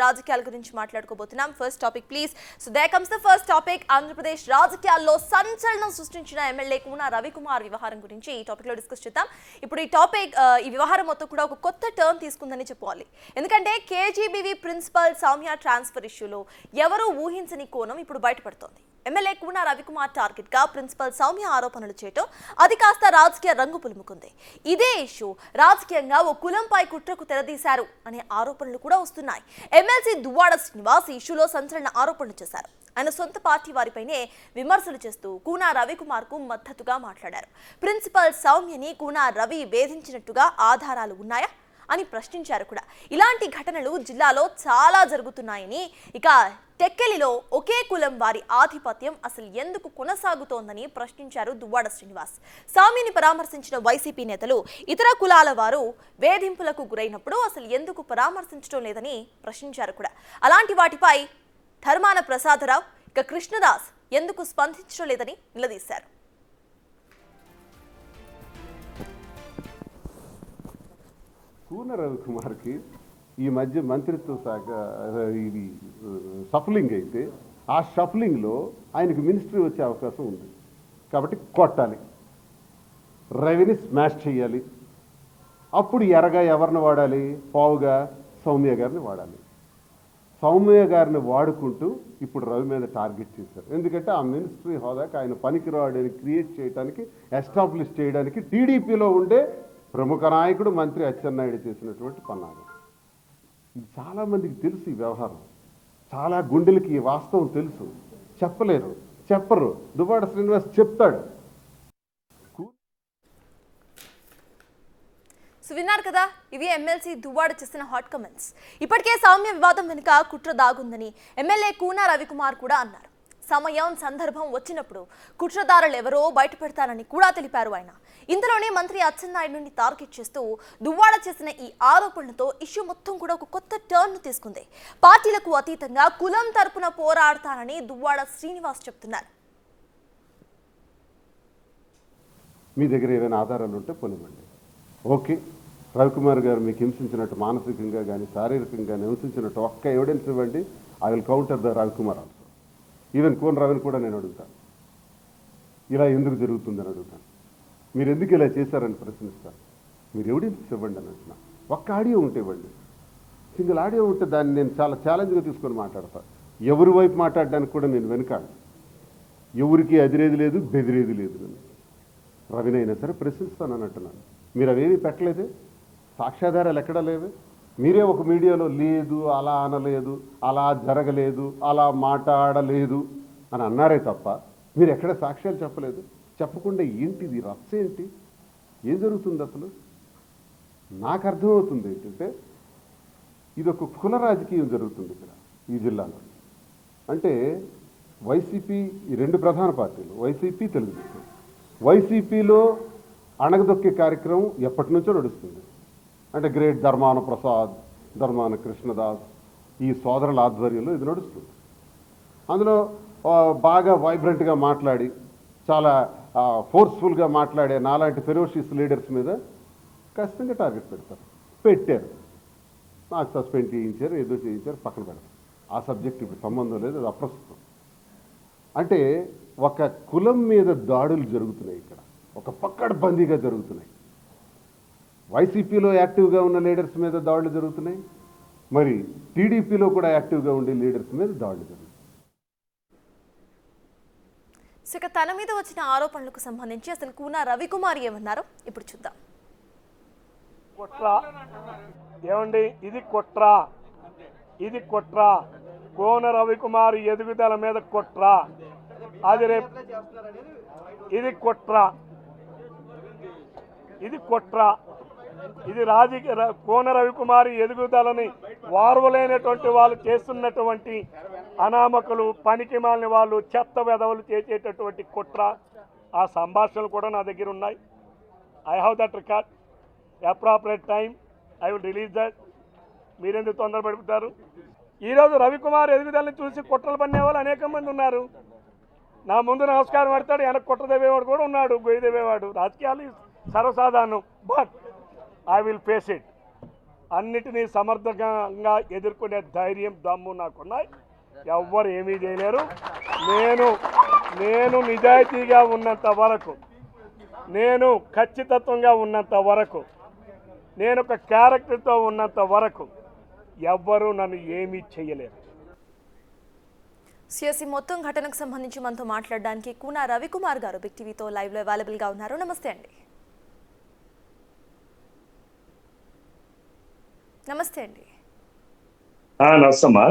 రాజకీయాల గురించి మాట్లాడుకోబోతున్నాం. First topic please. So there comes the first topic. Andhra Pradesh రాజకీయాల్లో సంచలనం సృష్టించిన ఎమ్మెల్యే కూన రవికుమార్ వ్యవహారం గురించి ఈ టాపిక్ లో డిస్కస్ చేద్దాం. ఇప్పుడు ఈ వ్యవహారం మొత్తం కూడా ఒక కొత్త టర్న్ తీసుకుందని చెప్పాలి. ఎందుకంటే కేజీబీవీ ప్రిన్సిపల్ సౌమ్య ట్రాన్స్ఫర్ ఇష్యూలో ఎవరూ ఊహించని కోణం ఇప్పుడు బయటపడుతోంది. ఎమ్మెల్యే కూన రవికుమార్ టార్గెట్ గా ప్రిన్సిపల్ సౌమ్య ఆరోపణలు చేయటం అది కాస్త రాజకీయ రంగు పులుముకుంది. ఇదే ఇష్యూ రాజకీయంగా ఓ కులంపై కుట్రకు తెరదీశారు అనే ఆరోపణలు కూడా వస్తున్నాయి. ఎమ్మెల్సీ దువ్వాడ శ్రీనివాస్ ఈ ఇష్యూలో సంచలన ఆరోపణలు చేశారు. ఆయన సొంత పార్టీ వారిపైనే విమర్శలు చేస్తూ కూన రవికుమార్ కు మద్దతుగా మాట్లాడారు. ప్రిన్సిపల్ సౌమ్యని కూన రవి వేధించినట్టుగా ఆధారాలు ఉన్నాయా అని ప్రశ్నించారు కూడా. ఇలాంటి ఘటనలు జిల్లాలో చాలా జరుగుతున్నాయని, ఇక టెక్కెలిలో ఒకే కులం వారి ఆధిపత్యం అసలు ఎందుకు కొనసాగుతోందని ప్రశ్నించారు దువ్వాడ శ్రీనివాస్. సౌమ్యని పరామర్శించిన వైసీపీ నేతలు ఇతర కులాల వారు వేధింపులకు గురైనప్పుడు అసలు ఎందుకు పరామర్శించడం లేదని ప్రశ్నించారు కూడా. అలాంటి వాటిపై ధర్మాన ప్రసాదరావు ఇక కృష్ణదాస్ ఎందుకు స్పందించడం లేదని నిలదీశారు. కూన రవికుమార్కి ఈ మధ్య మంత్రిత్వ శాఖ ఇది షఫలింగ్ అయితే ఆ షఫలింగ్లో ఆయనకు మినిస్ట్రీ వచ్చే అవకాశం ఉంది. కాబట్టి కొట్టాలి, రవిని స్మాష్ చేయాలి. అప్పుడు ఎరగా ఎవరిని వాడాలి? పావుగా సౌమ్య గారిని వాడాలి. సౌమ్య గారిని వాడుకుంటూ ఇప్పుడు రవి మీద టార్గెట్ చేశారు. ఎందుకంటే ఆ మినిస్ట్రీ హోదాకి ఆయన పనికిరాడని క్రియేట్ చేయడానికి, ఎస్టాబ్లిష్ చేయడానికి టీడీపీలో ఉండే ప్రముఖ నాయకుడు మంత్రి అచ్చెన్నాయుడు చేసినటువంటి పన్నాగం. ఇది చాలామందికి తెలుసు. ఈ వ్యవహారం చాలా గుండెలకి ఈ వాస్తవం తెలుసు. చెప్పలేరు, చెప్పరు. దువ్వాడ శ్రీనివాస్ చెప్తాడు. విన్నారు కదా, ఇవి ఎమ్మెల్సీ దువ్వాడ చేసిన హాట్ కమెంట్స్. ఇప్పటికే సౌమ్య వివాదం వెనుక కుట్ర దాగుందని ఎమ్మెల్యే కూన రవికుమార్ కూడా అన్నారు. సమయం సందర్భం వచ్చినప్పుడు కుట్రదారులు ఎవరో బయటపెడతారని కూడా తెలిపారు ఆయన. ఇందులోనే మంత్రి అచ్చెన్నాయుడిని టార్గెట్ చేస్తూ దువ్వాడ చేసిన ఈ ఆరోపణలతో ఇష్యూ మొత్తం కూడా ఒక కొత్త టర్న్ తీసుకుంది. పార్టీలకు అతీతంగా కులం తరపున పోరాడతానని దువ్వాడ శ్రీనివాస్ చెప్తున్నారు. మీ దగ్గర ఏదైనా ఆధారాలు ఉంటే పొనివ్వండి. ఓకే, రవికుమార్ గారు మీకు హింసించినట్టు మానసికంగా కానీ శారీరకంగా కానీ హింసించినట్టు ఒక్క ఎవిడెన్స్ ఇవ్వండి. I will counter the Ravikumar also. Even Koona రవిని కూడా నేను అడుగుతాను, ఇలా ఎందుకు జరుగుతుందని అడుగుతాను. మీరు ఎందుకు ఇలా చేశారని ప్రశ్నిస్తాను. మీరు ఎవిడెన్స్ ఇవ్వండి అని అంటున్నా. ఒక్క ఆడియో ఉంటే ఇవ్వండి. సింగిల్ ఆడియో ఉంటే దాన్ని నేను చాలా ఛాలెంజ్గా తీసుకొని మాట్లాడతాను. ఎవరి వైపు మాట్లాడడానికి కూడా నేను వెనుకాడు. ఎవరికి అదిరేది లేదు, బెదిరేది లేదు. నేను రవినైనా సరే ప్రశ్నిస్తానని అంటున్నాను. మీరు అవేమీ పెట్టలేదే, సాక్ష్యాధారాలు ఎక్కడా లేవే. మీరే ఒక మీడియాలో లేదు, అలా అనలేదు, అలా జరగలేదు, అలా మాట్లాడలేదు అని అన్నారే తప్ప మీరు ఎక్కడ సాక్ష్యాలు చెప్పలేదు. చెప్పకుండా ఏంటిది రచ్చ? ఏంటి, ఏం జరుగుతుంది అసలు? నాకు అర్థమవుతుంది ఏంటంటే ఇది ఒక కుల రాజకీయం జరుగుతుంది ఇక్కడ ఈ జిల్లాలో. అంటే వైసీపీ, ఈ రెండు ప్రధాన పార్టీలు వైసీపీ, తెలుగుదేశం. వైసీపీలో అణగదొక్కే కార్యక్రమం ఎప్పటి నుంచో నడుస్తుంది. అంటే గ్రేట్ ధర్మాన ప్రసాద్, ధర్మాన కృష్ణదాస్, ఈ సోదరుల ఆధ్వర్యంలో ఇది నడుస్తుంది. అందులో బాగా వైబ్రెంట్గా మాట్లాడి చాలా ఫోర్స్ఫుల్గా మాట్లాడే నాలాంటి ఫెరోషియస్ లీడర్స్ మీద ఖచ్చితంగా టార్గెట్ పెట్టారు. నాకు సస్పెండ్ చేయించారు, ఏదో చేయించారు, పక్కన పెడతారు. ఆ సబ్జెక్ట్ ఇప్పుడు సంబంధం లేదు, అది అప్రస్తుతం. అంటే ఒక కులం మీద దాడులు జరుగుతున్నాయి ఇక్కడ, ఒక పక్కడబందీగా జరుగుతున్నాయి. వైసీపీలో యాక్టివ్గా ఉన్న లీడర్స్ మీద దాడులు జరుగుతున్నాయి, మరి టీడీపీలో కూడా యాక్టివ్గా ఉండే లీడర్స్ మీద దాడులు జరుగుతున్నాయి. ఇక తన మీద వచ్చిన ఆరోపణలకు సంబంధించి అసలు కూన రవికుమార్ ఏమన్నారో ఇప్పుడు చూద్దాం. కుట్ర ఏమండి, ఇది కుట్ర. కూన రవికుమార్ ఎదుగుదల మీద కుట్ర. అది రేపు ఇది కుట్ర. ఇది రాజకీయ. కూన రవికుమార్ ఎదుగుదలని వార్వలేనటువంటి వాళ్ళు చేస్తున్నటువంటి అనామకులు, పనికి మాలిన వాళ్ళు, చెత్త వెధవలు చేసేటటువంటి కుట్ర. ఆ సంభాషణలు కూడా నా దగ్గర ఉన్నాయి. I have that record. Appropriate time I will release that. మీరెందుకు తొందరపడిపోతారు? ఈరోజు రవికుమార్ ఎదుగుదలని చూసి కుట్రలు పన్నేవాళ్ళు అనేక మంది ఉన్నారు. నా ముందు నమస్కారం పెడతాడు, వెనక్కి కుట్ర దేవేవాడు కూడా ఉన్నాడు, గొయ్యి దేవేవాడు. రాజకీయాలు సర్వసాధారణం. But I will face it. అన్నిటినీ సమర్థంగా ఎదుర్కొనే ధైర్యం దమ్ము నాకున్నాయి. ఎవ్వరు ఏమీ చేయలేరు. నేను నిజాయితీగా ఉన్నంత వరకు, నేను ఖచ్చితత్వంగా ఉన్నంత వరకు, నేను ఒక క్యారెక్టర్తో ఉన్నంత వరకు ఎవ్వరూ నన్ను ఏమీ చేయలేరు. సిఎస్సి మొత్తం ఘటనకు సంబంధించి మనతో మాట్లాడడానికి కూన రవికుమార్ గారు బిగ్ టీవీతో లైవ్లో అవైలబుల్గా ఉన్నారు. నమస్తే అండి. నమస్తే అండి. నమస్తమ్మా.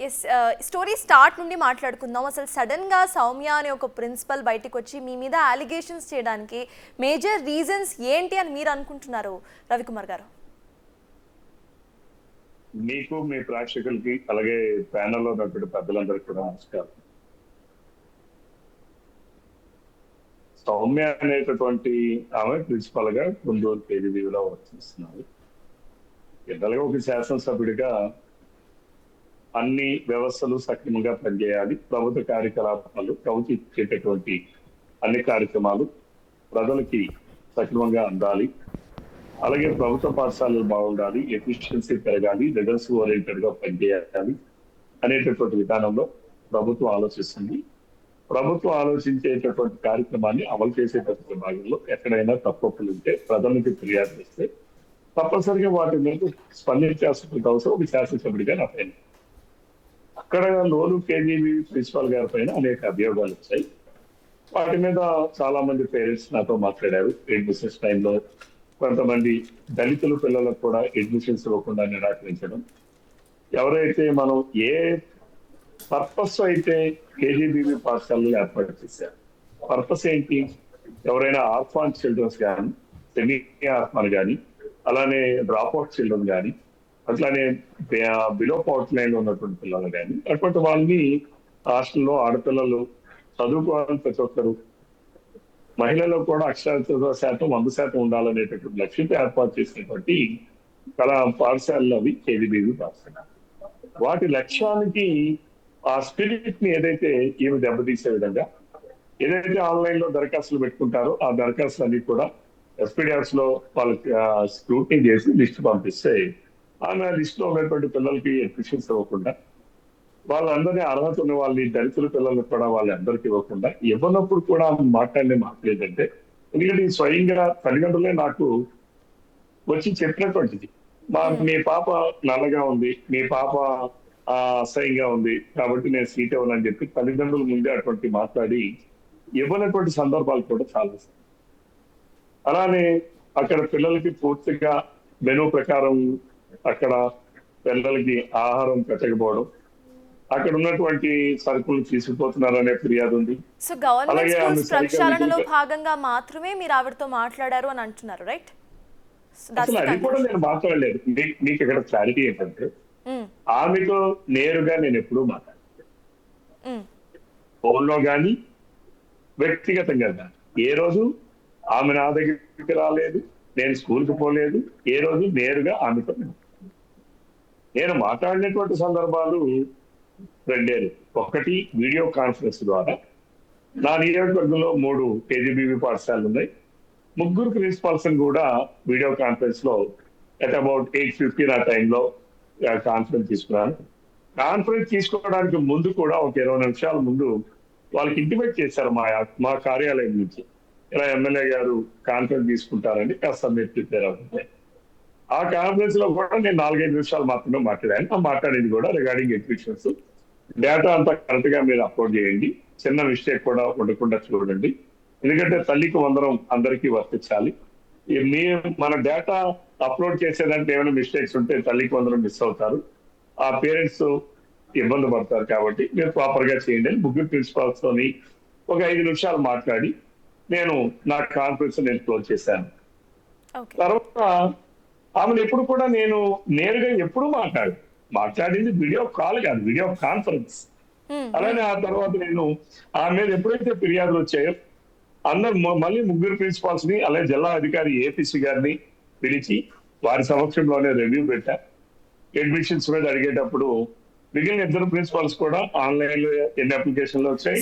ఎస్, స్టోరీ స్టార్ట్ నుండి మాట్లాడుకుందాం. అసలు సడన్గా సౌమ్య అనే ఒక ప్రిన్సిపల్ బయటకు వచ్చి మీ మీద అలిగేషన్స్ చేయడానికి మేజర్ రీజన్స్ ఏంటి అని మీరు అనుకుంటున్నారు రవికుమార్ గారు? మీకు, మీ ప్రేక్షకులకి, అలాగే ప్యానల్లో ఉన్నటువంటి పెద్దలందరికీ కూడా నమస్కారం. సౌమ్య అనేటటువంటి ఆమె ప్రిన్సిపల్ గా గుంటూరు కేజీబీలో వర్తిస్తున్నారు. జనరల్గా ఒక శాసనసభ్యుడిగా అన్ని వ్యవస్థలు సక్రమంగా పనిచేయాలి. ప్రభుత్వ కార్యకలాపాలు, ప్రభుత్వం ఇచ్చేటటువంటి అన్ని కార్యక్రమాలు ప్రజలకి సక్రమంగా అందాలి. అలాగే ప్రభుత్వ పాఠశాలలు బాగుండాలి, ఎఫిషియన్సీ పెరగాలి, రిజల్ట్స్ ఓరియంటెడ్ గా పనిచేయాలి అనేటటువంటి విధానంలో ప్రభుత్వం ఆలోచిస్తుంది. ప్రభుత్వం ఆలోచించేటటువంటి కార్యక్రమాన్ని అమలు చేసేటటువంటి భాగంలో ఎక్కడైనా తప్పులు ఉంటే ప్రజలకు ఫిర్యాదు చేస్తే తప్పనిసరిగా వాటి మీద స్పందించాల్సిన అవసరం ఒక శాసనసభ్యుడిగా నా పైన. అక్కడ లోను కేజీబీ ప్రిన్సిపాల్ గారి పైన అనేక అభియోగాలు వచ్చాయి. వాటి మీద చాలా మంది పేరెంట్స్ నాతో మాట్లాడారు. అడ్మిషన్స్ టైంలో కొంతమంది దళితుల పిల్లలకు కూడా అడ్మిషన్స్ ఇవ్వకుండా నిరాకరించడం, ఎవరైతే మనం ఏ పర్పస్ అయితే కేజీబీవీ పాఠశాలలు ఏర్పాటు చేశారు, పర్పస్ ఏంటి? ఎవరైనా ఆర్ఫాన్ చిల్డ్రన్స్ కానీ, సెమీ ఆర్ఫాన్ కానీ, అలానే డ్రాప్ అవుట్ చిల్డ్రన్ కానీ, అట్లానే బిలో పవర్టీ లైన్ లో ఉన్నటువంటి పిల్లలు కానీ, అటువంటి వాళ్ళని హాస్టల్లో ఆడపిల్లలు చదువుకోవాలని ప్రతి ఒక్కరు, మహిళల్లో కూడా అక్షరాస్యత శాతం 100% ఉండాలనేటటువంటి లక్ష్యంతో ఏర్పాటు చేసినటువంటి పాఠశాలలు అవి కేజీబీవీ పాఠశాల. వాటి లక్ష్యానికి ఆ స్పిరిట్ ని ఏదైతే ఈమె దెబ్బతీసే విధంగా ఏదైతే ఆన్లైన్ లో దరఖాస్తులు పెట్టుకుంటారో ఆ దరఖాస్తులు అన్ని కూడా ఎస్పీడిఎఫ్స్ లో వాళ్ళకి స్క్రూటినీ చేసి లిస్ట్ పంపిస్తే ఆమె లిస్ట్ లో ఉన్నటువంటి పిల్లలకి అడ్మిషన్స్ ఇవ్వకుండా, వాళ్ళందరినీ అర్హత ఉన్న వాళ్ళని దళితుల పిల్లలకు కూడా వాళ్ళందరికీ ఇవ్వకుండా ఇవ్వనప్పుడు కూడా మాట్లాడే మాట్లాడేదంటే, ఎందుకంటే ఈ స్వయంగా తల్లిదండ్రులే నాకు వచ్చి చెప్పినటువంటిది. మీ పాప నల్లగా ఉంది, మీ పాప అసహ్యంగా ఉంది కాబట్టి నేను సీట్ ఇవ్వనని చెప్పి తల్లిదండ్రుల ముందే అటువంటి మాట్లాడి ఇవ్వనటువంటి సందర్భాలు కూడా చాలా. అలానే అక్కడ పిల్లలకి పూర్తిగా మెనూ ప్రకారం అక్కడ పిల్లలకి ఆహారం పెట్టకపోవడం, అక్కడ ఉన్నటువంటి సరుకులు తీసుకుపోతున్నారనే ఫిర్యాదు ఉంది. సో గవర్నమెంట్ స్కూల్స్ ప్రక్షాళనలో భాగంగా మాత్రమే మీరు ఆవిడతో మాట్లాడారు అని అంటున్నారు, రైట్? అసలు అది కూడా నేను మాట్లాడలేదు. మీకు ఇక్కడ క్లారిటీ ఏంటంటే, ఆమెతో నేరుగా నేను ఎప్పుడూ మాట్లాడలేదు, ఫోన్ లో కానీ వ్యక్తిగతంగా కానీ. ఏ రోజు ఆమె నా దగ్గరికి రాలేదు, నేను స్కూల్కి పోలేదు, ఏ రోజు నేరుగా ఆమెతో నేను మాట్లాడినటువంటి సందర్భాలు రెండేరు. ఒకటి వీడియో కాన్ఫరెన్స్ ద్వారా. నా నియోజకవర్గంలో 3 కేజీబీవీ పాఠశాలలు ఉన్నాయి. 3 ప్రిన్సిపాల్స్ కూడా వీడియో కాన్ఫరెన్స్ లో అట్ అబౌట్ 8:50 ఆ టైంలో కాన్ఫరెన్స్ తీసుకున్నాను. కాన్ఫరెన్స్ తీసుకోవడానికి ముందు కూడా ఒక 20 నిమిషాల ముందు వాళ్ళకి ఇంటిమేట్ చేశారు మా కార్యాలయం నుంచి, ఇలా ఎమ్మెల్యే గారు కాన్ఫరెన్స్ తీసుకుంటారని కాస్త మీరు ప్రిపేర్ అవుతుంది. ఆ కాన్ఫరెన్స్ లో కూడా నేను 4-5 నిమిషాలు మాత్రమే మాట్లాడాను. ఆ మాట్లాడేది కూడా రిగార్డింగ్ అడ్మిషన్స్, డేటా అంతా కరెక్ట్ గా మీరు అప్లోడ్ చేయండి, చిన్న మిస్టేక్ కూడా ఉండకుండా చూడండి, ఎందుకంటే తల్లికి వందనం అందరికీ వర్తించాలి. మన డేటా అప్లోడ్ చేసేదాంట్లో ఏమైనా మిస్టేక్స్ ఉంటే తల్లికి వందనం మిస్ అవుతారు, ఆ పేరెంట్స్ ఇబ్బంది పడతారు, కాబట్టి మీరు ప్రాపర్ గా చేయండి అని 3 ప్రిన్సిపాల్స్ తోని ఒక 5 నిమిషాలు మాట్లాడి నేను నా కాన్ఫరెన్స్ నేను క్లోజ్ చేశాను. తర్వాత ఆమెను ఎప్పుడు కూడా నేను నేరుగా ఎప్పుడు మాట్లాడింది వీడియో కాల్ కాదు, వీడియో కాన్ఫరెన్స్. అలానే ఆ తర్వాత నేను ఆమె మీద ఎప్పుడైతే ఫిర్యాదులు వచ్చాయో అందరు మళ్ళీ 3 ప్రిన్సిపాల్స్ ని, అలాగే జిల్లా అధికారి ఏపీసీ గారిని పిలిచి వారి సమక్షంలోనే రివ్యూ పెట్టా. అడ్మిషన్స్ మీద అడిగేటప్పుడు మిగిలిన 2 ప్రిన్సిపాల్స్ కూడా ఆన్లైన్ లో ఎన్ని అప్లికేషన్లు వచ్చాయి,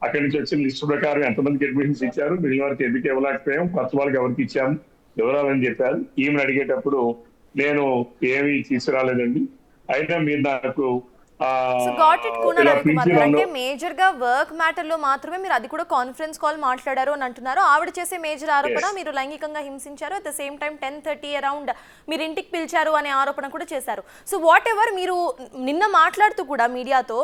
అక్కడి నుంచి వచ్చిన లిస్టు ప్రకారం ఎంతమందికి అడ్మిషన్స్ ఇచ్చారు, మిగిలిన వారికి ఎందుకు ఇవ్వలేకపోయాం, కొత్త వాళ్ళకి ఎవరికి ఇచ్చాము వివరాలని చెప్పారు. ఈమెను అడిగేటప్పుడు నేను ఏమీ తీసుకురాలేదండి. అయినా మీరు నాకు సో గాట్ ఇట్ కూన ఇలా రవికుమార్ పిలిచి గారు, నన్ను అంటే మేజర్ గా వర్క్ మ్యాటర్ లో మాత్రమే మీరు అది కూడా కాన్ఫరెన్స్ కాల్ మాట్లాడారు అని అంటున్నారు. ఆవిడ చేసే మేజర్ ఆరోపణ Yes. మీరు లైంగికంగా హింసించారు, at the same time 10:30 around మీరు ఇంటికి పిలిచారు అనే ఆరోపణ కూడా చేశారు. సో వాట్ ఎవర్, మీరు నిన్న మాట్లాడుతూ కూడా మీడియాతో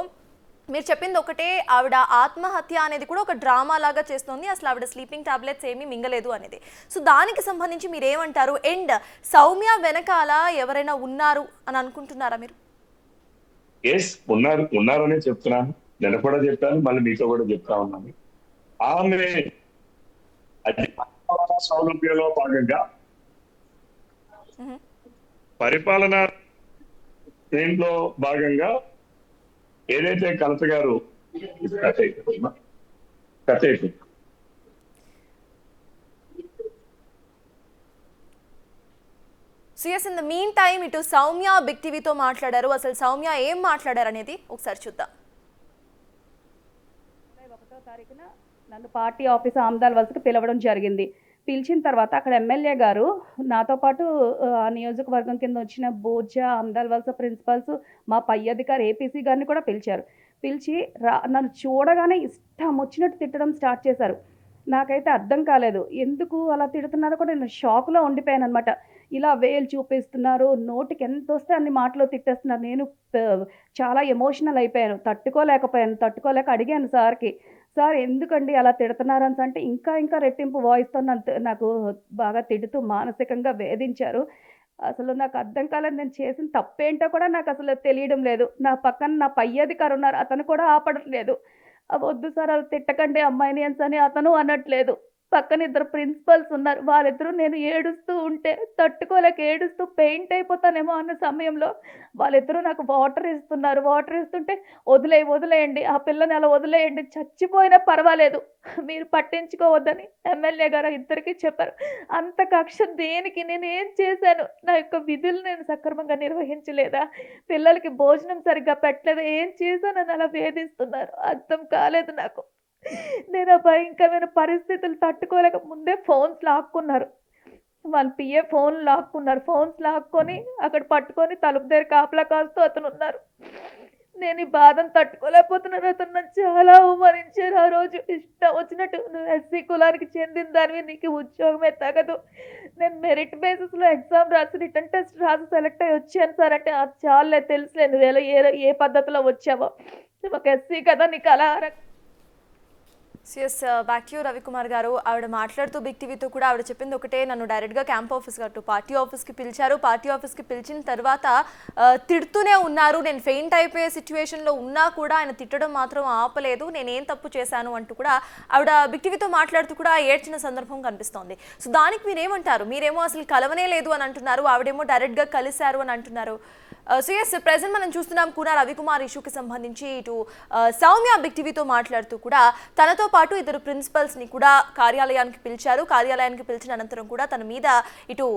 మీరు చెప్పింది ఒకటే, ఆవిడ ఆత్మహత్య అనేది కూడా ఒక డ్రామా లాగా చేస్తుంది, అసలు ఆవిడ స్లీపింగ్ టాబ్లెట్స్ ఏమీ మింగలేదు అనేది. సో దానికి సంబంధించి మీరు ఏమంటారు? అండ్ సౌమ్య వెనకాల ఎవరైనా ఉన్నారు అని అనుకుంటున్నారా మీరు? ఎస్ ఉన్నారనే చెప్తున్నాను. నేను కూడా చెప్పాను, మళ్ళీ మీతో కూడా చెప్తా ఉన్నాను. ఆమె పరిపాలనా సౌలభ్యంలో భాగంగా పరిపాలన దీంట్లో భాగంగా ఏదైతే కలెక్టర్ గారు కట్ అయిపోయింది CS, in the mean time ఇటు సౌమ్య బిగ్ టీవీతో మాట్లాడారు. అసలు సౌమ్య ఏం మాట్లాడారు అనేది ఒకసారి చూద్దాం. 1వ తారీఖున నన్ను పార్టీ ఆఫీస్ ఆమ్దాల్ వలసకి పిలవడం జరిగింది. పిలిచిన తర్వాత అక్కడ ఎమ్మెల్యే గారు నాతో పాటు ఆ నియోజకవర్గం కింద వచ్చిన బోర్జా, ఆమ్దాల్ వలస ప్రిన్సిపల్స్, మా పై అధికారి ఏపీసీ గారిని కూడా పిలిచారు. పిలిచి నన్ను చూడగానే ఇష్టం వచ్చినట్టు తిట్టడం స్టార్ట్ చేశారు. నాకైతే అర్థం కాలేదు, ఎందుకు అలా తిడుతున్నారో కూడా నేను షాక్లో ఉండిపోయాను అనమాట. ఇలా వేలు చూపిస్తున్నారు, నోటికి ఎంత వస్తే అన్ని మాటలు తిట్టేస్తున్నారు. నేను చాలా ఎమోషనల్ అయిపోయాను, తట్టుకోలేక అడిగాను సార్కి, సార్ ఎందుకండి అలా తిడుతున్నారని. అంటే ఇంకా రెట్టింపు వాయిస్తో నాకు బాగా తిడుతూ మానసికంగా వేధించారు. అసలు నాకు అర్థం కాలేదు, నేను చేసిన తప్పేంటో కూడా నాకు అసలు తెలియడం లేదు. నా పక్కన నా పై అధికారి ఉన్నారు, అతను కూడా ఆపడం లేదు. వద్దు సార్ అలా తిట్టకండి అమ్మాయిని అని అతను అనట్లేదు. పక్కన 2 ప్రిన్సిపల్స్ ఉన్నారు, వాళ్ళిద్దరూ నేను ఏడుస్తూ ఉంటే తట్టుకోలేక ఏడుస్తూ పెయింట్ అయిపోతానేమో అన్న సమయంలో వాళ్ళిద్దరూ నాకు వాటర్ ఇస్తుంటే వదిలేయండి, ఆ పిల్లని అలా వదిలేయండి, చచ్చిపోయినా పర్వాలేదు, మీరు పట్టించుకోవద్దని ఎమ్మెల్యే గారు ఇద్దరికి చెప్పారు. అంత కక్ష దేనికి? నేను ఏం చేశాను? నా యొక్క విధులు నేను సక్రమంగా నిర్వహించలేదా? పిల్లలకి భోజనం సరిగ్గా పెట్టలేదా? ఏం చేశానని అలా వేధిస్తున్నారు? అర్థం కాలేదు నాకు. నేను ఆ భయంకరమైన పరిస్థితులు తట్టుకోలేక ముందే ఫోన్స్ లాక్కున్నారు, వాళ్ళ పిఏ ఫోన్స్ లాక్కొని అక్కడ పట్టుకొని తలుపు దగ్గర కాపలా కాస్తూ అతను ఉన్నారు. నేను ఈ బాధను తట్టుకోలేకపోతున్నాను. అతను నన్ను చాలా అవమానించారు ఆ రోజు. ఇష్టం వచ్చినట్టు, నువ్వు ఎస్సీ కులానికి చెందిన దానివి, నీకు ఉద్యోగమే తగదు, నేను మెరిట్ బేసిస్లో ఎగ్జామ్ రాసి రిటర్న్ టెస్ట్ రాసి సెలెక్ట్ అయ్యి వచ్చాను సార్ అంటే, అది చాలే తెలుసులే నువ్వు ఏ పద్ధతిలో వచ్చావో, ఒక ఎస్సీ కదా నీకు అలా. CS, back to you Ravikumar గారు. ఆవిడ మాట్లాడుతూ బిగ్ టీవీతో కూడా ఆవిడ చెప్పింది ఒకటే, నన్ను డైరెక్ట్గా క్యాంప్ ఆఫీస్ అటు పార్టీ ఆఫీస్కి పిలిచారు. పార్టీ ఆఫీస్కి పిలిచిన తర్వాత తిడుతూనే ఉన్నారు. నేను ఫెయింట్ అయిపోయే సిచ్యువేషన్లో ఉన్నా కూడా ఆయన తిట్టడం మాత్రం ఆపలేదు. నేనేం తప్పు చేశాను అంటూ కూడా ఆవిడ బిగ్ టీవీతో మాట్లాడుతూ కూడా ఏడ్చిన సందర్భం కనిపిస్తోంది. సో దానికి మీరేమంటారు? మీరేమో అసలు కలవనే లేదు అని అంటున్నారు, ఆవిడేమో డైరెక్ట్గా కలిశారు అని అంటున్నారు. సో ఎస్, ప్రెజెంట్ మనం చూస్తున్నాం కూన రవికుమార్ ఇష్యూకి సంబంధించి ఇటు సౌమ్య బిగ్ టీవీతో మాట్లాడుతూ కూడా తనతో పాటు 2 ప్రిన్సిపల్స్ని కూడా కార్యాలయానికి పిలిచారు. కార్యాలయానికి పిలిచిన అనంతరం కూడా తన మీద ఇటు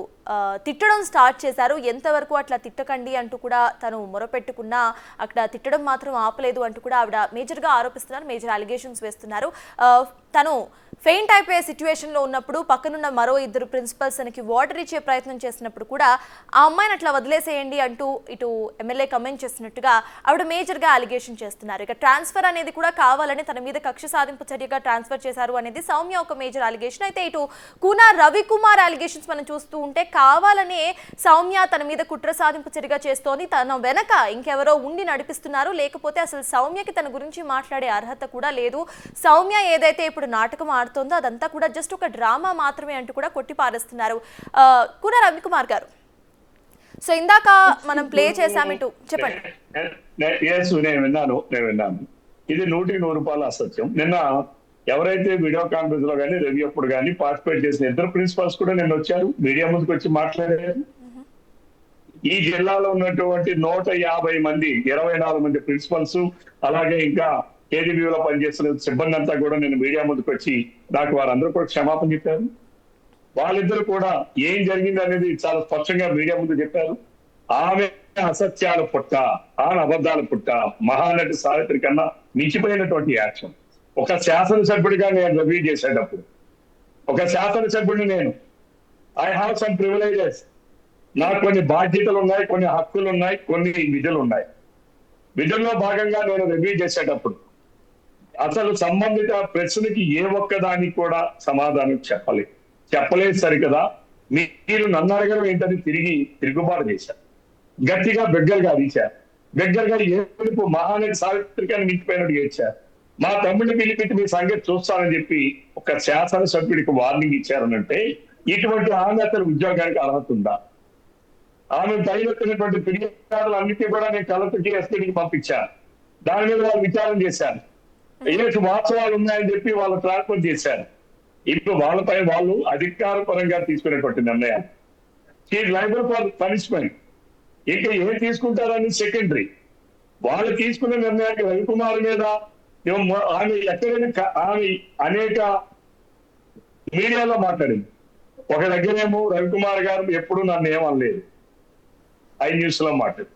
తిట్టడం స్టార్ట్ చేశారు. ఎంతవరకు అట్లా తిట్టకండి అంటూ కూడా తను మొరపెట్టుకున్నా అక్కడ తిట్టడం మాత్రం ఆపలేదు అంటూ కూడా ఆవిడ మేజర్గా ఆరోపిస్తున్నారు, మేజర్ అలిగేషన్స్ వేస్తున్నారు. తను ఫెయింట్ అయిపోయే సిచ్యువేషన్లో ఉన్నప్పుడు పక్కనున్న మరో 2 ప్రిన్సిపల్స్ తనకి వాటర్ ఇచ్చే ప్రయత్నం చేసినప్పుడు కూడా ఆ అమ్మాయిని అట్లా వదిలేసేయండి అంటూ ఇటు ఎమ్మెల్యే కమెంట్ చేస్తున్నట్టుగా ఆవిడ మేజర్గా అలిగేషన్ చేస్తున్నారు. ఇక ట్రాన్స్ఫర్ అనేది కూడా కావాలని తన మీద కక్ష సాధింపు చర్యగా ట్రాన్స్ఫర్ చేశారు అనేది సౌమ్య ఒక మేజర్ అలిగేషన్. అయితే ఇటు కూన రవికుమార్ అలిగేషన్స్ మనం చూస్తూ ఉంటే కావాలనే సౌమ్య తన మీద కుట్ర సాధింపు చర్యగా చేస్తోంది, తన వెనక ఇంకెవరో ఉండి నడిపిస్తున్నారు, లేకపోతే అసలు సౌమ్యకి తన గురించి మాట్లాడే అర్హత కూడా లేదు, సౌమ్య ఏదైతే ఇప్పుడు నాటకం ఆడుతోందో అదంతా కూడా జస్ట్ ఒక డ్రామా మాత్రమే అంటూ కూడా కొట్టిపారేస్తున్నారు. కూన రవికుమార్ గారు, సో ఇందాక మనం ప్లే చేసాం, ఇటు చెప్పండి. నేను విన్నాను, ఇది 100% అసత్యం. నిన్న ఎవరైతే వీడియో కాన్ఫరెన్స్ లో కానీ రివ్యూ అప్పుడు కానీ పార్టిసిపేట్ చేసిన 2 ప్రిన్సిపల్స్ కూడా నిన్న వచ్చారు, మీడియా ముందుకు వచ్చి మాట్లాడారు. ఈ జిల్లాలో ఉన్నటువంటి 150 మంది 24 మంది ప్రిన్సిపల్స్, అలాగే ఇంకా కేజీబీలో పనిచేస్తున్న సిబ్బంది అంతా కూడా నేను మీడియా ముందుకు వచ్చి నాకు వారందరూ కూడా క్షమాపణ చెప్పారు. వాళ్ళిద్దరు కూడా ఏం జరిగింది అనేది చాలా స్పష్టంగా మీడియా ముందు చెప్పారు. ఆమె అసత్యాలు పుట్ట, ఆమె అబద్ధాలు పుట్ట, మహానటి సావిత్రి కన్నా మించిపోయినటువంటి యాక్షన్. ఒక శాసనసభ్యుడిగా నేను రివ్యూ చేసేటప్పుడు, ఒక శాసనసభ్యుడిని నేను, ఐ హావ్ సమ్ ప్రివిలేజెస్. నాకు కొన్ని బాధ్యతలు ఉన్నాయి, కొన్ని హక్కులు ఉన్నాయి, కొన్ని విధులు ఉన్నాయి. విధుల్లో భాగంగా నేను రివ్యూ చేసేటప్పుడు అసలు సంబంధిత ప్రశ్నకి ఏ ఒక్కదానికి కూడా సమాధానం చెప్పలేదు సరికదా. మీరు నన్ను అడగడం ఏంటని తిరుగుబాటు చేశారు. గట్టిగా బెగ్గరగా అరిచారు. బెగ్గరగా ఏడుపు మహానటి సావిత్రికాన్ని మించిపోయినట్టు ఏడ్చారు. మా తమ్ముడిని పిలిపించి మీ సంగతి చూస్తానని చెప్పి ఒక శాసనసభ్యుడికి వార్నింగ్ ఇచ్చారనంటే ఇటువంటి ఆమె అసలు ఉద్యోగానికి అర్హత ఉందా? ఆమె పైనటువంటి ఫిర్యాదులు అన్నిటి కూడా నేను కలెక్టర్కి ఎస్పీకి పంపించాను. దాని మీద వాళ్ళు విచారణ చేశారు. ఏసు వాస్తవాలు ఉన్నాయని చెప్పి వాళ్ళు ట్రాన్స్ఫర్ చేశారు. ఇప్పుడు వాళ్ళపై వాళ్ళు అధికారపరంగా తీసుకునేటువంటి నిర్ణయాలు. She liable for punishment. ఇంకా ఏం తీసుకుంటారని సెకండరీ. వాళ్ళు తీసుకున్న నిర్ణయానికి రవికుమార్ మీద ఆమె ఎక్కడైనా ఆమె అనేక మీడియాలో మాట్లాడింది. ఒక దగ్గరేమో రవికుమార్ గారు ఎప్పుడు నన్ను ఏమనలేదు, iNews లో మాట్లాడు.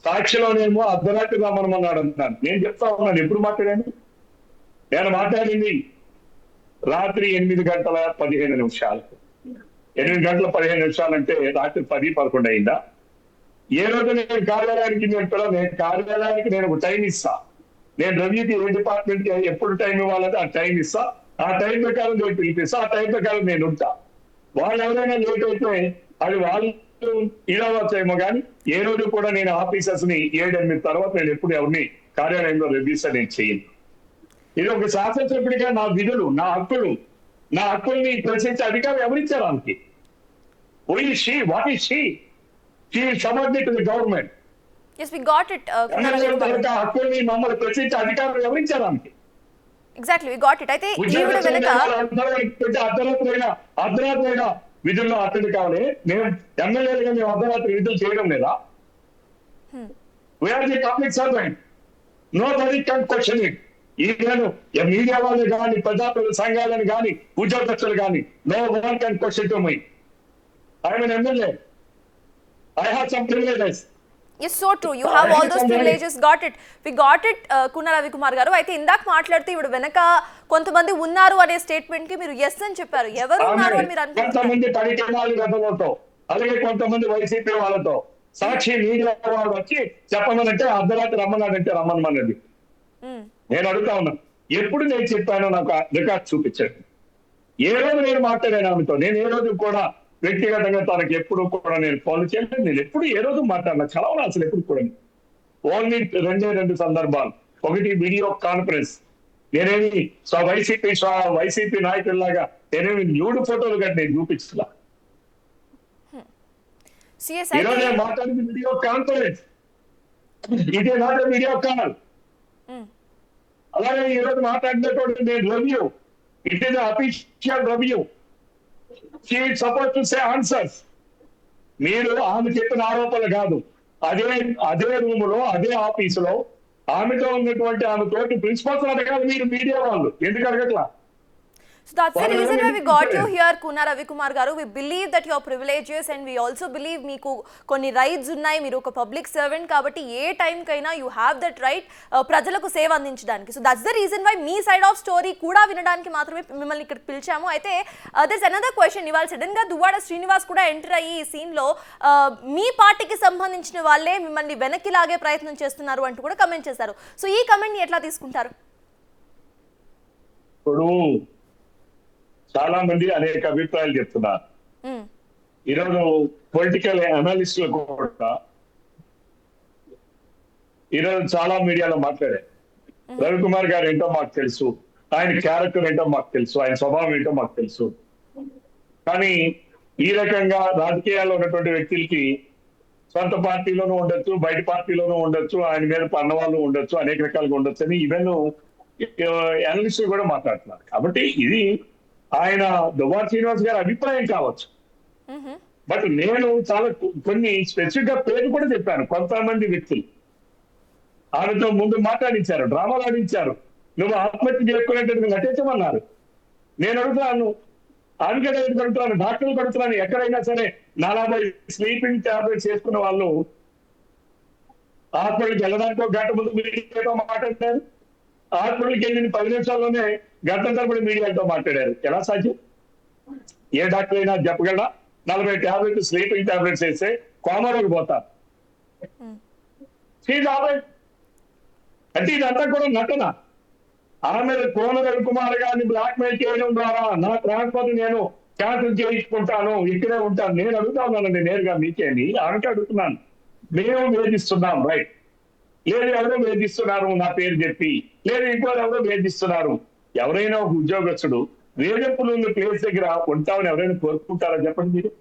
సాక్షిలోనేమో అర్ధరాత్రి రమ్మన్నాడు అంటున్నాను. నేను చెప్తా ఉన్నాను ఎప్పుడు మాట్లాడాను. నేను మాట్లాడింది రాత్రి 8:15. 8:15 అంటే రాత్రి 10-11 అయిందా? ఏ రోజు నేను కార్యాలయానికి నేను ఒక టైం ఇస్తా. నేను రవికి ఏ డిపార్ట్మెంట్ కి ఎప్పుడు టైం ఇవ్వాలంటే ఆ టైం ఇస్తా. ఆ టైం ప్రకారం నేను పిలిపిస్తా. ఆ టైం ప్రకారం నేను ఉంటా. వాళ్ళు ఎవరైనా లేట్ అయితే అది వాళ్ళు ఇవ్వచ్చేమో కానీ ఏ రోజు కూడా నేను ఆఫీసర్స్ ని 7-8 తర్వాత నేను ఎప్పుడు ఎవరిని కార్యాలయంలో రివ్యూస్ నేను చేయను. ఇది ఒక శాసనసభ్యుడిగా నా విధులు, నా హక్కుల్ని ప్రశ్నించే అధికారం ఎవరిచ్చారు ఆమెకి? What is she? She is subordinate to the government. Yes, we got it. హక్కుల్ని మమ్మల్ని ప్రశ్నించే అధికారం ఎవరిచ్చారు ఆమెకి? Exactly, we got it. అయితే ఈవిడ వెనక అర్ధరాత్రైన విధుల్లో అటెండ్ కావాలి. మేము ఎమ్మెల్యేలుగా మేము అర్ధరాత్రి విధులు చేయడం లేదా? We are the public servant. Nobody can question it. ఈ నేను మీడియా వాళ్ళు కానీ, ప్రజా సంఘాలను కానీ, ఉద్యోగస్తులు కానీ, no one can question to my. I am an MLA. I have some privileges. Yes, so true. You have all those privileges. Got it. We got it. Kuna Ravikumaar garu. అయితే ఇందాక మాట్లాడుతూ ఇప్పుడు వెనక కొంతమంది ఉన్నారు అనే స్టేట్మెంట్ కి మీరు ఎస్ అని చెప్పారు. ఎవరు ఉన్నారు అని మీరు అనుకుంటున్నారు? కొంతమంది పరికరాలు గతంలో, అలాగే కొంతమంది వైసీపీ వాళ్ళతో సాక్షి మీడియా వాళ్ళు వచ్చి చెప్పమనంటే అర్ధరాత్రి రమ్మన్నాడంటే రమ్మన్నది. నేను అడుగుతా ఉన్నాను, ఎప్పుడు నేను చెప్పానో నాకు రికార్డ్ చూపించండి. ఏ రోజు నేను మాట్లాడాను ఆమెతో? నేను ఏ రోజు కూడా వ్యక్తిగతంగా తనకి ఎప్పుడు కూడా నేను ఫోన్ చేయలేదు. నేను ఎప్పుడు ఏ రోజు మాట్లాడినా చదవను అసలు ఎప్పుడు కూడా. ఓన్లీ 2 సందర్భాలు. ఒకటి వీడియో కాన్ఫరెన్స్. నేనేమి వైసీపీ నాయకుల్లాగా నేనేమి న్యూడ్ ఫోటోలు కానీ నేను చూపించలా. ఈరోజు నేను మాట్లాడింది వీడియో కాన్ఫరెన్స్. ఇదే నాట్ వీడియో కాల్. అలాగే ఈరోజు మాట్లాడినటువంటి నేను review. It is official review. She is supposed to say answers. మీరు ఆమె చెప్పిన ఆరోపణలు కాదు. అదే రూమ్ లో, అదే ఆఫీసులో ఆమెతో ఉన్నటువంటి ఆమె తోటి ప్రిన్సిపల్స్ అడగాలి మీరు మీడియా వాళ్ళు. ఎందుకు అడగట్లా? So that's the reason why we got you here, Kuna Ravikumaar garu. We believe that you are privileges and we also believe meeku konni rights unnai. Meeru oka public servant kabatti A time కైనా you have that right ప్రజలకు సేవ అందించడానికి. So that's the reason why me side of story కూడా వినడానికి మాత్రమే మిమ్మల్ని ఇక్కడ పిలిచాము. అయితే there's another question. ఇవాళ సడన్ గా దువ్వాడ శ్రీనివాస్ కూడా ఎంటర్ అయ్యి ఈ సీన్ లో మీ పార్టీకి సంబంధించిన వాళ్ళే మిమ్మల్ని వెనక్కి లాగే ప్రయత్నం చేస్తున్నారు అంటూ కూడా కమెంట్ చేశారు. సో ఈ కమెంట్ ని ఎట్లా తీసుకుంటారు? ఇప్పుడు చాలా మంది అనేక అభిప్రాయాలు చెప్తున్నారు. ఈరోజు పొలిటికల్ అనలిస్టులు కూడా ఈరోజు చాలా మీడియాలో మాట్లాడారు. రవికుమార్ గారు ఏంటో మాకు తెలుసు, ఆయన క్యారెక్టర్ ఏంటో మాకు తెలుసు, ఆయన స్వభావం ఏంటో మాకు తెలుసు. కానీ ఈ రకంగా రాజకీయాల్లో ఉన్నటువంటి వ్యక్తులకి సొంత పార్టీలోనూ ఉండొచ్చు, బయట పార్టీలోనూ ఉండొచ్చు, ఆయన మీద పన్నవాళ్ళు ఉండొచ్చు, అనేక రకాలుగా ఉండొచ్చు అని ఈవెన్ అనలిస్టులు కూడా మాట్లాడుతున్నారు. కాబట్టి ఇది ఆయన దువ్వాడ శ్రీనివాస్ గారి అభిప్రాయం కావచ్చు. బట్ నేను చాలా కొన్ని స్పెసిఫిక్ గా పేరు కూడా చెప్పాను. కొంతమంది వ్యక్తులు ఆమెతో ముందు మాట్లాడించారు, డ్రామాలు ఆడించారు. నువ్వు ఆత్మహత్య చేసుకునేటట్టు నటించమన్నారు. నేను అడుగుతాను, ఆమెకడే కడుగుతాను, డాక్టర్లు కడుగుతున్నాను. ఎక్కడైనా సరే 40 స్లీపింగ్ టాబ్లెట్స్ చేసుకున్న వాళ్ళు హాస్పిటల్కి వెళ్ళడానికి ఒక గంట ముందు మీడియాతో మాట్లాడారు. హాస్పిటల్కి వెళ్ళిన 10 నిమిషాల్లోనే గంట తరబడి మీడియాతో మాట్లాడారు. ఎలా సాధ్యం? ఏ డాక్టర్ అయినా చెప్పగలరా? 40 టాబ్లెట్ స్లీపింగ్ టాబ్లెట్స్ వేస్తే కోమాలోకి పోతారు. అంటే ఇదంతా కూడా నటన. ఆమె కోన రవికుమార్ గారిని బ్లాక్ మెయిల్ చేయడం ద్వారా నా ట్రాన్స్ఫర్ నేను క్యాన్సిల్ చేయించుకుంటాను, ఇక్కడే ఉంటాను. నేను అడుగుతా ఉన్నానండి నేరుగా మీకేని, ఆమెకి అడుగుతున్నాను. మేము వేధిస్తున్నాం, రైట్? లేదు ఎవరో వేధిస్తున్నారు నా పేరు చెప్పి, లేదు ఇంకోరు ఎవరో వేధిస్తున్నారు. ఎవరైనా ఒక ఉద్యోగస్తుడు వేధింపులు ఉన్న ప్లేస్ దగ్గర ఉంటామని ఎవరైనా కోరుకుంటారా చెప్పండి మీరు?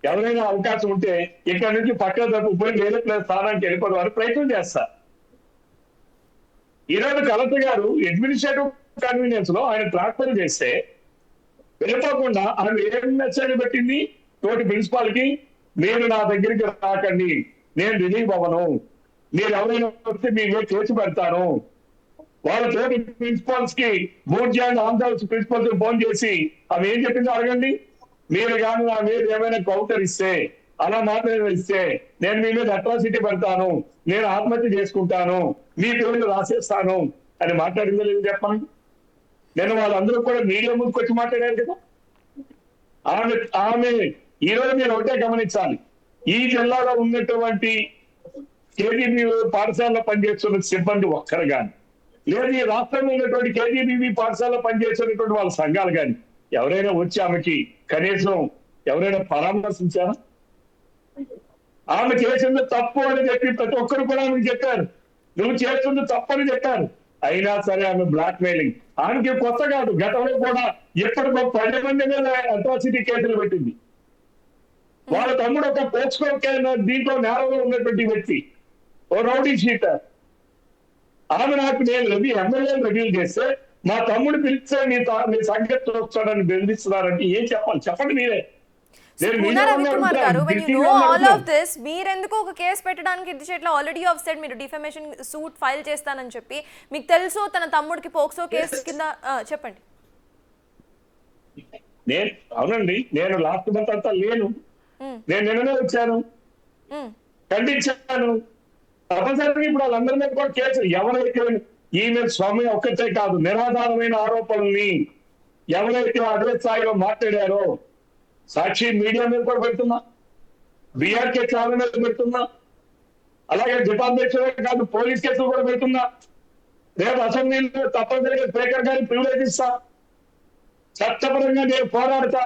ఎవరైనా అవకాశం ఉంటే ఇక్కడ నుంచి పక్కన తప్పిపోయి వేరే ప్లేస్ స్థానానికి వెళ్ళిపోవడానికి ప్రయత్నం చేస్తారు. ఈరోజు కలెక్టర్ గారు అడ్మినిస్ట్రేటివ్ కన్వీనియన్స్ లో ఆయన ట్రాన్స్ఫర్ చేస్తే వెళ్ళిపోకుండా ఆమె ఏం మెసేజ్ పెట్టింది తోటి ప్రిన్సిపాల్ కి, మీరు నా దగ్గరికి రాకండి, నేను రిలీవ్ అవ్వను, మీరు ఎవరైనా వస్తే మీ మీద చేసి పెడతాను. వాళ్ళ తోటి ప్రిన్సిపాల్స్ కి బూర్జాండ్ ఆంధ్రప్రదేశ్ ప్రిన్సిపల్స్ ఫోన్ చేసి ఆమె ఏం చెప్పిందో అడగండి. మీరు కానీ నా మీద ఏమైనా కౌంటర్ ఇస్తే, అలా మాత్రమే ఇస్తే నేను మీ మీద అట్రాసిటీ పెడతాను, నేను ఆత్మహత్య చేసుకుంటాను, మీ పేర్లు రాసేస్తాను అని మాట్లాడిందో లేదు చెప్పండి. నేను వాళ్ళందరూ కూడా మీడియా ముందుకు వచ్చి మాట్లాడారు కదా. ఆమె ఈరోజు మీరు ఒకటే గమనించాలి, ఈ జిల్లాలో ఉన్నటువంటి కేజీబీ పాఠశాలలో పనిచేస్తున్న సిబ్బంది ఒక్కరు కానీ, లేదు ఈ రాష్ట్రంలో ఉన్నటువంటి కేజీబీవీ పాఠశాలలో పనిచేస్తున్నటువంటి వాళ్ళ సంఘాలు కానీ ఎవరైనా వచ్చి ఆమెకి కనీసం ఎవరైనా పరామర్శించారా? ఆమె చేసింది తప్పు అని చెప్పి ప్రతి ఒక్కరు కూడా ఆమెకు చెప్పారు, నువ్వు చేస్తుంది తప్పని చెప్పారు. అయినా సరే ఆమె బ్లాక్ మెయిలింగ్. ఆమెకి కొత్త కాదు, గతంలో కూడా ఎప్పటికో 10 మంది మీద అట్రాసిటీ కేసులు పెట్టింది. వాళ్ళ తమ్ముడు ఒక పోస్కో దీంట్లో నేరంలో ఉన్నటువంటి వ్యక్తి, ఓ రౌడీ షీటర్. ఆమె నాకు నేను ఎమ్మెల్యేలు రివ్యూ చేస్తే మా తమ్ముడు పిలిస్తే మీ సంగతి చూస్తాడని బెదిరిస్తున్నారంటే ఏం చెప్పాలి చెప్పండి మీరే. రవికుమార్ గారు, when you know all of this, మీరెందుకు ఒక కేసు పెట్టడానికి ఇది చేయట్లా? ఆల్రెడీ ఆఫ్ సెడ్ మీరు డిఫమేషన్ సూట్ ఫైల్ చేస్తానని చెప్పి మీకు తెలుసు తన తమ్ముడికి పోక్సో కేసు కింద. చెప్పండి. అవునండి, నేను లాస్ట్ మంత్ అంతా లేను, నేను నిన్ననే వచ్చాను, ఖండించాను. తప్పనిసరిగా ఇప్పుడు వాళ్ళందరి మీద కూడా కేసు, ఎవరైతే ఈమె స్వామి ఒక్కటే కాదు, నిరాధారమైన ఆరోపణల్ని ఎవరైతే అదే స్థాయిలో మాట్లాడారో సాక్షి మీడియా మీద కూడా పెడుతున్నా, బీఆర్కే ఛానల్ మీద పెడుతున్నా, అలాగే డిపార్ట్మెంట్ కాదు పోలీస్ కేసులు కూడా పెడుతున్నా. రేపు అసెంబ్లీలో తప్పనిసరిగా స్పీకర్ గారిని ప్రివిలేజ్ ఇస్తా, చట్టపరంగా నేను పోరాడతా.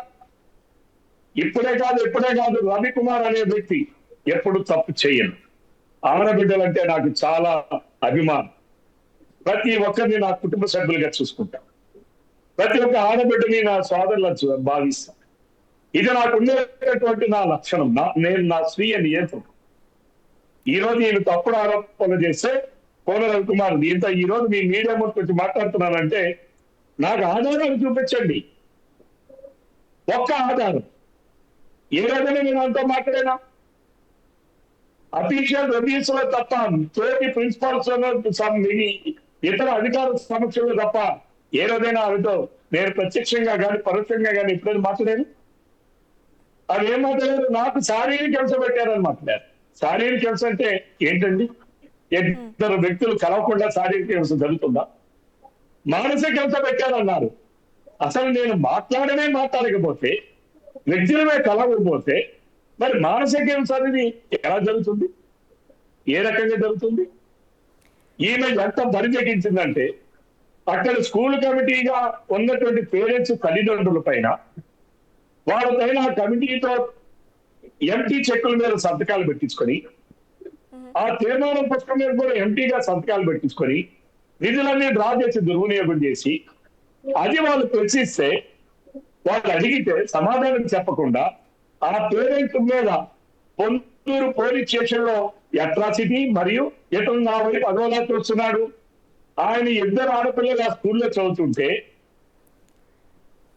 ఇప్పుడే కాదు రవికుమార్ అనే వ్యక్తి ఎప్పుడు తప్పు చేయను. ఆడబిడ్డలంటే నాకు చాలా అభిమానం. ప్రతి ఒక్కరిని నా కుటుంబ సభ్యులుగా చూసుకుంటా, ప్రతి ఒక్క ఆడబిడ్డని నా సోదరులను భావిస్తా. ఇది నాకు ఉండేటటువంటి నా లక్షణం, నేను నా స్వీయ నియంత్రణ. ఈ రోజు నేను తప్పుడు ఆరోపణలు చేస్తే కోన రవికుమార్ దీంతో ఈ రోజు మీ మీడియా ముందుకు వచ్చి మాట్లాడుతున్నానంటే నాకు ఆధారాలు చూపించండి, ఒక్క ఆధారం. ఏ రోజైనా నేను అంతా మాట్లాడేనా? అఫీషియల్ రివ్యూస్ లో తప్ప, తోటి ప్రిన్సిపాల్స్ ఇతర అధికారుల సమక్షంలో తప్ప ఏ రోజైనా ఆవిడతో నేను ప్రత్యక్షంగా కానీ పరోక్షంగా కానీ ఎప్పుడైనా మాట్లాడాను? అది ఏం మాట్లాడారు? నాకు శారీరక హింస పెట్టారని మాట్లాడారు. శారీరక హింస అంటే ఏంటండి? ఇద్దరు వ్యక్తులు కలవకుండా శారీరక హింస జరుగుతుందా? మానసిక హింస పెట్టారన్నారు. అసలు నేను మాట్లాడకపోతే, వ్యక్తులమే కలవకపోతే మరి మానసిక హింస అనేది ఎలా జరుగుతుంది? ఏ రకంగా జరుగుతుంది? ఈమె ఎంత బరితెగించిందంటే అక్కడ స్కూల్ కమిటీగా ఉన్నటువంటి పేరెంట్స్ తల్లిదండ్రుల పైన, వాళ్ళ పైన కమిటీతో ఎంటీ చెక్కుల మీద సంతకాలు పెట్టించుకొని, ఆ తీర్మానం పుస్తకం మీద కూడా ఎంటీగా సంతకాలు పెట్టించుకొని, నిధులన్నీ డ్రా చేసి దుర్వినియోగం చేసి, అది వాళ్ళు ప్రశ్నిస్తే వాళ్ళు అడిగితే సమాధానం చెప్పకుండా ఆ పేరెంట్ మీద పొందూరు పోలీస్ స్టేషన్ లో అట్రాసిటీ మరియు ఇతను నా వైపు అదోలా చూస్తున్నాడు, ఆయన ఇద్దరు ఆడపిల్లలు ఆ స్కూల్లో చదువుతుంటే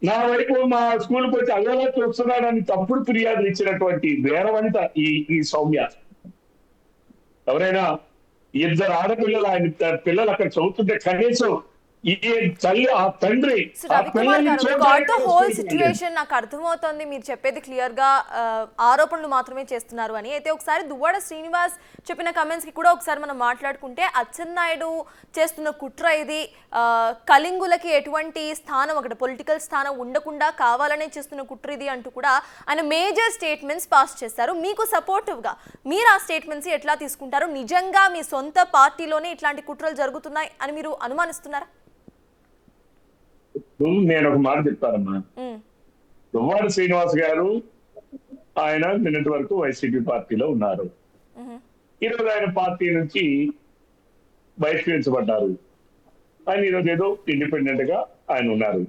నా వైపు మా స్కూల్కి వచ్చి అదోలా చూస్తున్నాడని తప్పుడు ఫిర్యాదులు ఇచ్చినటువంటి వేరవంత ఈ సౌమ్య. ఎవరైనా ఇద్దరు ఆడపిల్లలు ఆయన పిల్లలు అక్కడ చదువుతుంటే కనీసం ఈ తల్లి ఆ తండ్రి సో ఆ రవికుమార్ పిల్లల్ని గారు గాట్ ద హోల్ చూడడానికి సిచ్యువేషన్ నాకు అర్థమవుతోంది, మీరు చెప్పేది క్లియర్ గా ఆరోపణలు మాత్రమే చేస్తున్నారు అని. అయితే ఒకసారి దువ్వాడ శ్రీనివాస్ చెప్పిన కమెంట్స్ కి కూడా ఒకసారి మనం మాట్లాడుకుంటే, అచ్చెన్నాయుడు చేస్తున్న కుట్ర ఇది, కళింగులకి ఎటువంటి స్థానం, అక్కడ పొలిటికల్ స్థానం ఉండకుండా కావాలనే చేస్తున్న కుట్ర ఇది అంటూ కూడా ఆయన మేజర్ స్టేట్మెంట్స్ పాస్ చేశారు. మీకు సపోర్టివ్ గా మీరు ఆ స్టేట్మెంట్స్ ఎట్లా తీసుకుంటారు? నిజంగా మీ సొంత పార్టీలోనే ఇట్లాంటి కుట్రలు జరుగుతున్నాయి అని మీరు అనుమానిస్తున్నారా? నేను ఒక మాట చెప్తానమ్మా. దువ్వాడ శ్రీనివాస్ గారు ఆయన నిన్నటి వరకు వైసీపీ పార్టీలో ఉన్నారు. ఈరోజు ఆయన పార్టీ నుంచి బహిష్కరించబడ్డారు. ఆయన ఈరోజు ఏదో ఇండిపెండెంట్ గా ఆయన ఉన్నారు,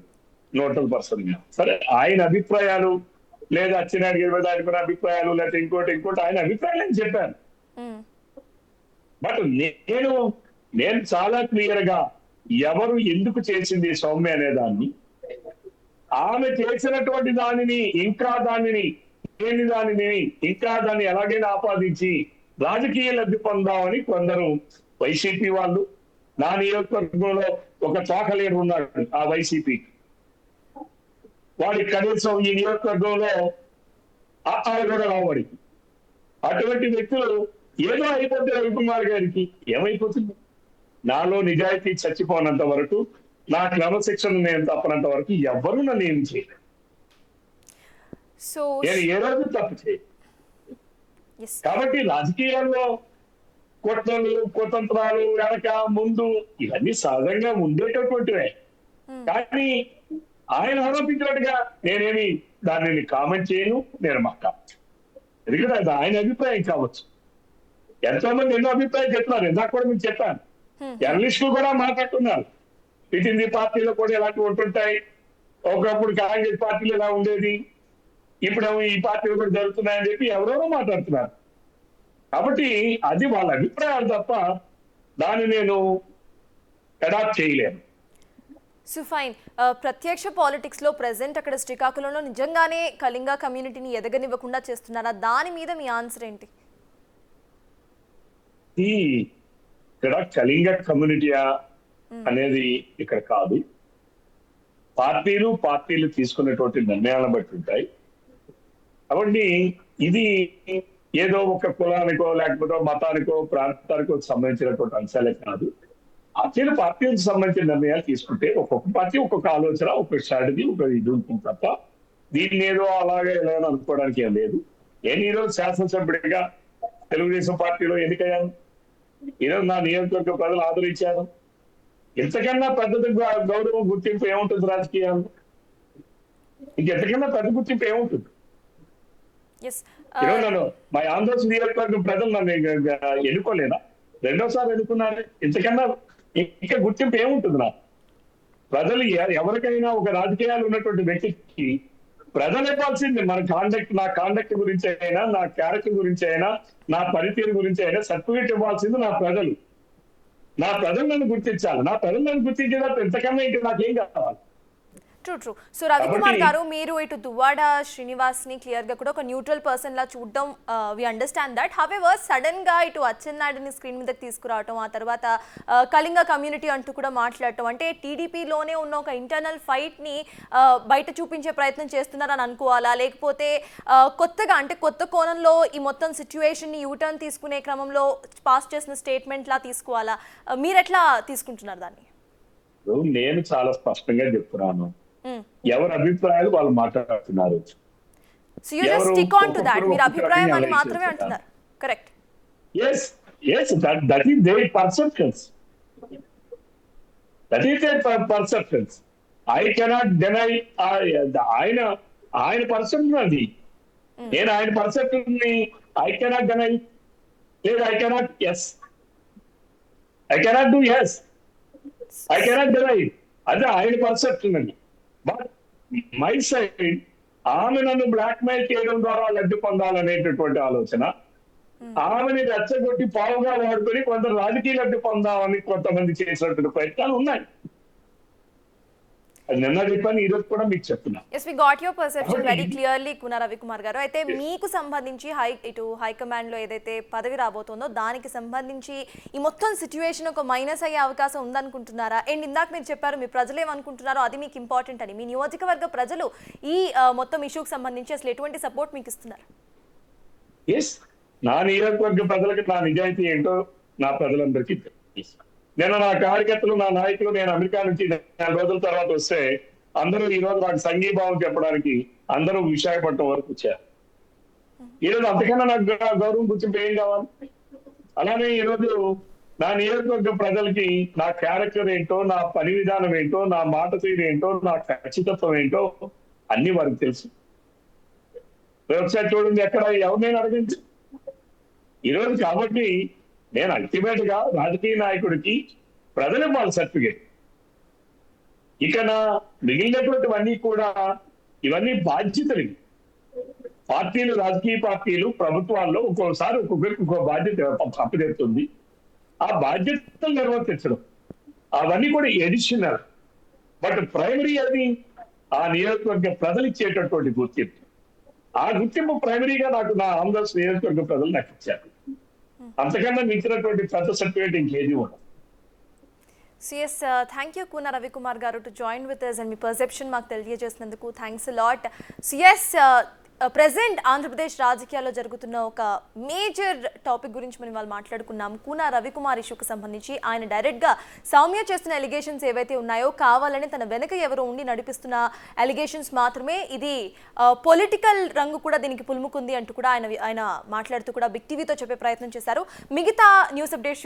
న్యూట్రల్ పర్సన్ గా. సరే, ఆయన అభిప్రాయాలు లేదా అచ్చెన్నాయుడు గారి ఆయనకున్న అభిప్రాయాలు లేదా ఇంకోటి ఆయన అభిప్రాయాలు అని చెప్పాను. బట్ నేను చాలా క్లియర్ గా ఎవరు ఎందుకు చేసింది సౌమ్య అనే దాన్ని, ఆమె చేసినటువంటి దానిని ఇంకా దానిని ఎలాగైనా ఆపాదించి రాజకీయ లబ్ధి పొందామని కొందరు వైసీపీ వాళ్ళు, నా నియోజకవర్గంలో ఒక తోకలేరు ఉన్నాడు ఆ వైసీపీ, వాడి కనీసం ఈ నియోజకవర్గంలో కూడా రావడి, అటువంటి వ్యక్తులు ఏదో అయిపోతే రవికుమార్ గారికి ఏమైపోతుంది? నాలో నిజాయితీ చచ్చిపోనంత వరకు, నా క్రమశిక్షణ నేను తప్పనంత వరకు ఎవరు నన్ను ఏం చేయలేదు. నేను ఏ రోజు తప్పు చేయను. కాబట్టి రాజకీయాల్లో కుట్రలు, కుతంత్రాలు, వెనక ముందు ఇవన్నీ సహజంగా ఉండేటటువంటివే. కానీ ఆయన ఆరోపించినట్టుగా నేనేమి దానిని కామెంట్ చేయను, నేను మాట్లాడ. ఎందుకంటే అది ఆయన అభిప్రాయం కావచ్చు. ఎంతో మంది ఎన్నో అభిప్రాయం చెప్తున్నారు. ఇందాక కూడా మీకు చెప్పాను, జర్నలిస్టులు కూడా మాట్లాడుతున్నారు. ఇటు పార్టీలో కూడా ఇలాంటివి ఉంటుంటాయి. ఒకప్పుడు కాంగ్రెస్ పార్టీలో ఇలా ఉండేది, ఇప్పుడేమో ఈ పార్టీలో కూడా జరుగుతున్నాయని చెప్పి ఎవరెవరో మాట్లాడుతున్నారు. కాబట్టి అది వాళ్ళ అభిప్రాయాలు తప్ప దాన్ని నేను అడాప్ట్ చేయలేను. సో ఫైన్, ప్రత్యక్ష పాలిటిక్స్ లో ప్రెసెంట్ అక్కడ శ్రీకాకుళంలో నిజంగానే కళింగ కమ్యూనిటీని ఎదగనివ్వకుండా చేస్తున్నారా? దాని మీద మీ ఆన్సర్ ఏంటి? ఇక్కడ కళింగ కమ్యూనిటీయా అనేది ఇక్కడ కాదు. పార్టీలు తీసుకునేటువంటి నిర్ణయాలను బట్టి ఉంటాయి. కాబట్టి ఇది ఏదో ఒక కులానికో లేకపోతే మతానికో ప్రాంతానికో సంబంధించినటువంటి అంశాలే కాదు. పార్టీలకు సంబంధించిన నిర్ణయాలు తీసుకుంటే ఒక్కొక్క పార్టీ ఒక్కొక్క ఆలోచన, ఒక్కొక్క స్ట్రాటజీ, ఒక ఇది ఉంటుంది తప్ప దీన్ని ఏదో అలాగే ఎలా అనుకోవడానికి ఏం లేదు. నేను ఈరోజు శాసనసభ్యుడిగా తెలుగుదేశం పార్టీలో ఎన్నికయ్యాను. ఈరోజు నా నియోజకవర్గ ప్రజలు ఆదరించారు. ఇంతకన్నా పెద్ద గౌరవం, గుర్తింపు ఏముంటుంది రాజకీయాలు? ఇంకెంతకన్నా పెద్ద గుర్తింపు ఏముంటుంది? ఈరోజు నన్ను మా ఆంధ్రప్రదేశ్ నియోజకవర్గం ప్రజలు నన్ను ఎన్నుకోలేదా? రెండోసారి ఎన్నుకున్నారు. ఇంతకన్నా ఇంకా గుర్తింపు ఏముంటుంది? నా ప్రజలు ఎవరికైనా ఒక రాజకీయాలు ఉన్నటువంటి వ్యక్తికి ప్రజలు ఇవ్వాల్సింది మన నా కాండక్ట్ గురించి అయినా, నా క్యారెక్టర్ గురించి అయినా, నా పనితీరు గురించి అయినా సర్టిఫికేట్ ఇవ్వాల్సింది నా ప్రజలు. నా ప్రజలు నన్ను గుర్తించాలి. నా ప్రజలు నన్ను గుర్తించేటప్పుడు ఎంతకన్నా ఇంకా నాకేం కావాలి? ట్రూ. సో రవికుమార్ గారు, మీరు ఇటు దువ్వాడ శ్రీనివాస్ ని క్లియర్ గా కూడా ఒక న్యూట్రల్ పర్సన్ లా చూడడం we understand that. However sudden గా ఇటు అచ్చెన్నాయుడిని స్క్రీన్ మీదకి తీసుకురావటం, ఆ తర్వాత కళింగ కమ్యూనిటీ అంటూ కూడా మాట్లాడటం, అంటే టీడీపీలోనే ఉన్న ఒక ఇంటర్నల్ ఫైట్ ని బయట చూపించే ప్రయత్నం చేస్తున్నారని అనుకోవాలా? లేకపోతే కొత్తగా, అంటే కొత్త కోణంలో ఈ మొత్తం సిచ్యువేషన్ ని యూటర్న్ తీసుకునే క్రమంలో పాస్ చేసిన స్టేట్మెంట్ లా తీసుకోవాలా? మీరు ఎట్లా తీసుకుంటున్నారు దాన్ని? నేను చాలా స్పష్టంగా చెప్తున్నాను, ఎవరి అభిప్రాయాలు వాళ్ళు మాట్లాడుతున్నారు. So you just stick on to that. మీరు అభిప్రాయం అని మాత్రమే అంటున్నారు. Correct. Yes, that is their perceptions. That is their perceptions. I cannot deny ఆయన పర్సెప్షన్ అది. నేను ఆయన పర్సెప్షన్ ని I cannot deny. లేదు, I cannot do yes. I cannot deny. అదే ఆయన పర్సెప్షన్ అండి. బట్ మై సైడ్ ఆమె నన్ను బ్లాక్ మెయిల్ చేయడం ద్వారా లబ్ధి పొందాలనేటటువంటి ఆలోచన, ఆమెని రెచ్చగొట్టి పావుగా వాడుకొని కొంత రాజకీయ లబ్ధి పొందామని కొంతమంది చేసినటువంటి ప్రయత్నాలు ఉన్నాయి. అది నిన్న చెప్పాను, ఈ రోజు కూడా మీకు చెప్తున్నా. Yes we got your perception very clearly Koona Ravikumar garu. అయితే మీకు సంబంధించి హైకమాండ్ లో ఏదైతే పదవి రాబోతుందో దానికి సంబంధించి ఈ మొత్తం సిచ్యువేషన్ ఒక మైనస్ అయ్యే అవకాశం ఉందనుకుంటున్నారా? అండ్ ఇందాక మీరు చెప్పారు మీ ప్రజలు ఏమనుకుంటున్నారో అది మీకు ఇంపార్టెంట్ అని. మీ నియోజకవర్గ ప్రజలు ఈ మొత్తం ఇష్యూకి సంబంధించి అసలు ఎటువంటి సపోర్ట్ మీకు ఇస్తున్నారు? ఎస్, నా నియోజకవర్గ ప్రజలకు నా నిజాయితీ ఏంటో నా ప్రజలందరికీ తెలుసు. నేను నా కార్యకర్తలు, నా నాయకులు, నేను అమెరికా నుంచి 4 రోజుల తర్వాత వస్తే అందరూ ఈ రోజు నాకు సంఘీభావం చెప్పడానికి అందరూ విశాఖపట్నం వరకు వచ్చారు. ఈరోజు అంతకన్నా నాకు గౌరవం గుర్తింపు ఏం కావాలి? అలానే ఈరోజు నా నియోజకవర్గ ప్రజలకి నా క్యారెక్టర్ ఏంటో, నా పని విధానం ఏంటో, నా మాట తీరు ఏంటో, నా ఖచ్చితత్వం ఏంటో అన్ని వారికి తెలుసు. ఒకసారి చూడండి, ఎక్కడ ఎవరినైనా అడగండి ఈరోజు. కాబట్టి నేను అల్టిమేట్ గా రాజకీయ నాయకుడికి ప్రజలు ఇవ్వాలి సర్టిఫికేట్. ఇక నా మిగిలినటువంటివన్నీ కూడా ఇవన్నీ బాధ్యతలు. పార్టీలు, రాజకీయ పార్టీలు, ప్రభుత్వాల్లో ఒక్కోసారి ఒక్కొక్కరికి ఒక్కో బాధ్యత అప్పచెప్తుంది. ఆ బాధ్యతలు నిర్వర్తించడం అవన్నీ కూడా ఎడిషనల్. బట్ ప్రైమరీ అది ఆ నియోజకవర్గ ప్రజలు ఇచ్చేటటువంటి గుర్తింపు. ఆ గుర్తింపు ప్రైమరీగా నాకు నా ఆంధ్రప్రదేశ్ నియోజకవర్గ ప్రజలు నాకు ఇచ్చారు. అంతకన్నా మించినటువంటి పెద్ద సర్టిఫికేట్ ఇంకేది ఉండదు. CS thank you Koona Ravikumar garu to join with us and మీ పర్సెప్షన్ మాకు తెలియజేసినందుకు thanks lot. CS present Andhra Pradesh రాజకీయాల్లో జరుగుతున్న ఒక మేజర్ టాపిక్ గురించి మనం వాళ్ళు మాట్లాడుకున్నాం. కూన రవికుమార్ ఇష్యూకి సంబంధించి ఆయన డైరెక్ట్గా సౌమ్య చేస్తున్న ఎలిగేషన్స్ ఏవైతే ఉన్నాయో కావాలని తన వెనక ఎవరో ఉండి నడిపిస్తున్న ఎలిగేషన్స్ మాత్రమే, ఇది పొలిటికల్ రంగు కూడా దీనికి పులుముకుంది అంటూ కూడా ఆయన మాట్లాడుతూ కూడా బిగ్ టీవీతో చెప్పే ప్రయత్నం చేశారు. మిగతా న్యూస్ అప్డేట్స్